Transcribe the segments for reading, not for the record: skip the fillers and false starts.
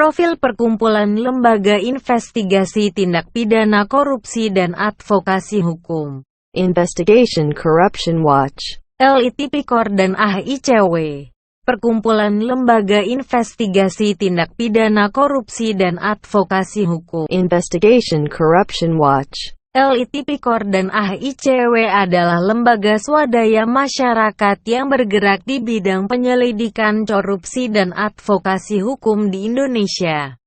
Profil perkumpulan lembaga investigasi tindak pidana korupsi dan advokasi hukum. Investigation Corruption Watch. LI Tipikor dan AHICW. Perkumpulan lembaga investigasi tindak pidana korupsi dan advokasi hukum. Investigation Corruption Watch. LI Tipikor dan AHICW adalah lembaga swadaya masyarakat yang bergerak di bidang penyelidikan korupsi dan advokasi hukum di Indonesia.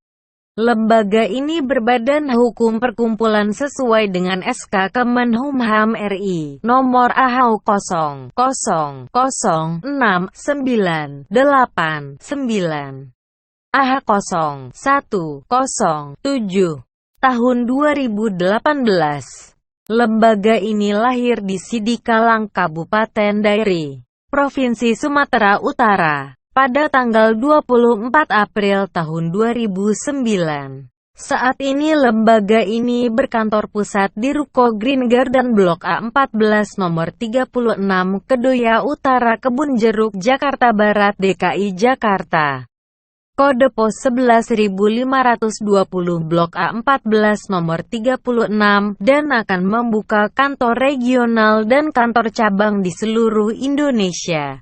Lembaga ini berbadan hukum perkumpulan sesuai dengan SK Kemenkumham RI nomor AHU 000699 AH 0107 tahun 2018. Lembaga ini lahir di Sidikalang, Kabupaten Dairi, Provinsi Sumatera Utara, pada tanggal 24 April tahun 2009. Saat ini lembaga ini berkantor pusat di Ruko Green Garden Blok A14 nomor 36 Kedoya Utara, Kebun Jeruk, Jakarta Barat, DKI Jakarta. Kode pos 11520 Blok A14 nomor 36 dan akan membuka kantor regional dan kantor cabang di seluruh Indonesia.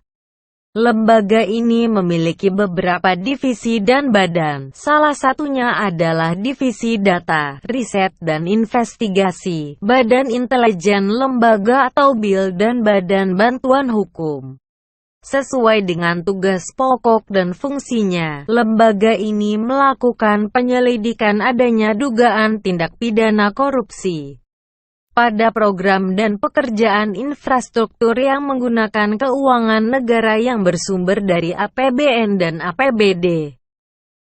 Lembaga ini memiliki beberapa divisi dan badan, salah satunya adalah Divisi Data, Riset dan Investigasi, Badan Intelijen Lembaga atau BIL dan Badan Bantuan Hukum. Sesuai dengan tugas pokok dan fungsinya, lembaga ini melakukan penyelidikan adanya dugaan tindak pidana korupsi pada program dan pekerjaan infrastruktur yang menggunakan keuangan negara yang bersumber dari APBN dan APBD.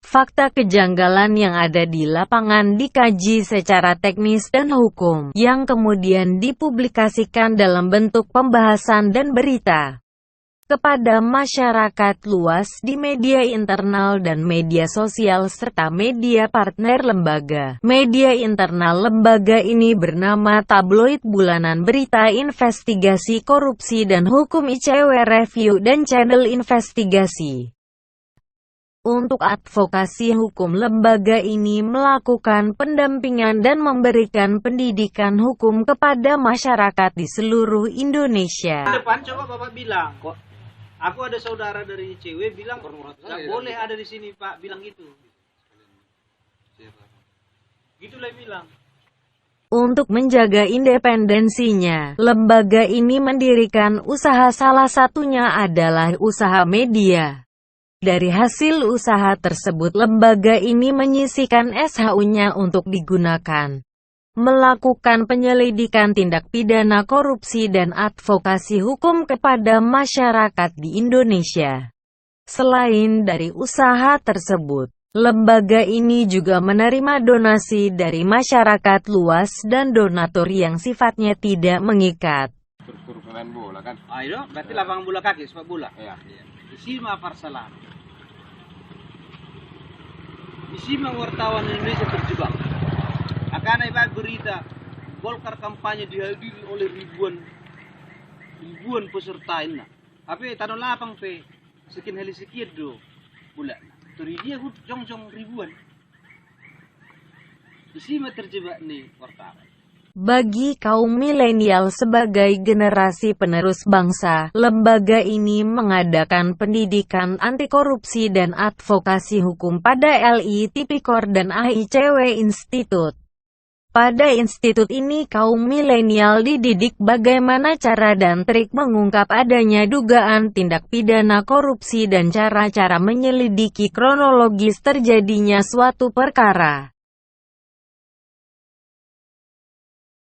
Fakta kejanggalan yang ada di lapangan dikaji secara teknis dan hukum, yang kemudian dipublikasikan dalam bentuk pembahasan dan berita kepada masyarakat luas di media internal dan media sosial serta media partner lembaga. Media internal lembaga ini bernama Tabloid Bulanan Berita Investigasi Korupsi dan Hukum ICW Review dan Channel Investigasi. Untuk advokasi hukum, lembaga ini melakukan pendampingan dan memberikan pendidikan hukum kepada masyarakat di seluruh Indonesia. Depan coba Bapak bilang, kok aku ada saudara dari ICW bilang nggak boleh ada di sini Pak, bilang gitu. Gitulah bilang. Untuk menjaga independensinya, lembaga ini mendirikan usaha, salah satunya adalah usaha media. Dari hasil usaha tersebut, lembaga ini menyisihkan SHU-nya untuk digunakan melakukan penyelidikan tindak pidana korupsi dan advokasi hukum kepada masyarakat di Indonesia. Selain dari usaha tersebut, lembaga ini juga menerima donasi dari masyarakat luas dan donatur yang sifatnya tidak mengikat. Main bola kan? Ayo, berarti lapangan bola kaki, sepak bola. Iya. Isima Parsalan. Isima wartawan Indonesia terjebak. Akan ada berita Golkar kampanye dihadiri oleh ribuan peserta ini. Tapi tanah lapang pe sekian hali sekian do bulan. Turi dia jong ribuan. Isima terjebak nih wartawan. Bagi kaum milenial sebagai generasi penerus bangsa, lembaga ini mengadakan pendidikan anti korupsi dan advokasi hukum pada LI Tipikor dan AHICW Institute. Pada institut ini kaum milenial dididik bagaimana cara dan trik mengungkap adanya dugaan tindak pidana korupsi dan cara-cara menyelidiki kronologis terjadinya suatu perkara.